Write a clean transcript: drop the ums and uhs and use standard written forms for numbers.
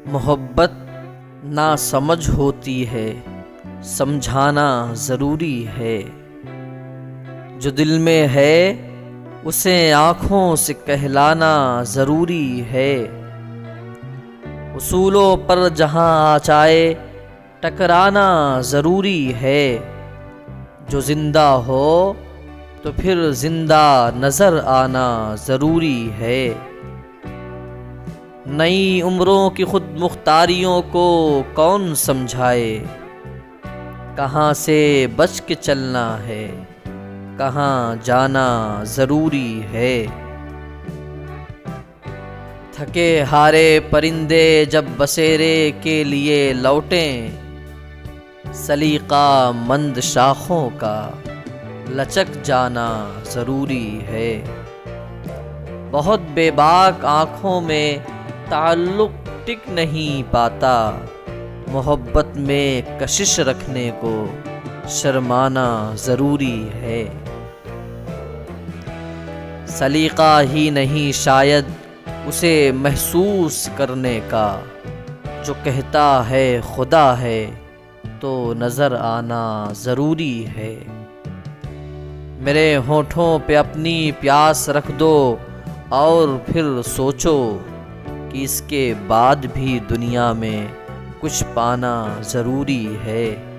محبت نا سمجھ ہوتی ہے، سمجھانا ضروری ہے۔ جو دل میں ہے اسے آنکھوں سے کہلانا ضروری ہے۔ اصولوں پر جہاں آ جائے ٹکرانا ضروری ہے۔ جو زندہ ہو تو پھر زندہ نظر آنا ضروری ہے۔ نئی عمروں کی خود مختاریوں کو کون سمجھائے، کہاں سے بچ کے چلنا ہے، کہاں جانا ضروری ہے۔ تھکے ہارے پرندے جب بسیرے کے لیے لوٹیں، سلیقہ مند شاخوں کا لچک جانا ضروری ہے۔ بہت بے باک آنکھوں میں تعلق ٹک نہیں پاتا، محبت میں کشش رکھنے کو شرمانا ضروری ہے۔ سلیقہ ہی نہیں شاید اسے محسوس کرنے کا، جو کہتا ہے خدا ہے تو نظر آنا ضروری ہے۔ میرے ہونٹوں پہ اپنی پیاس رکھ دو اور پھر سوچو کہ اس کے بعد بھی دنیا میں کچھ پانا ضروری ہے۔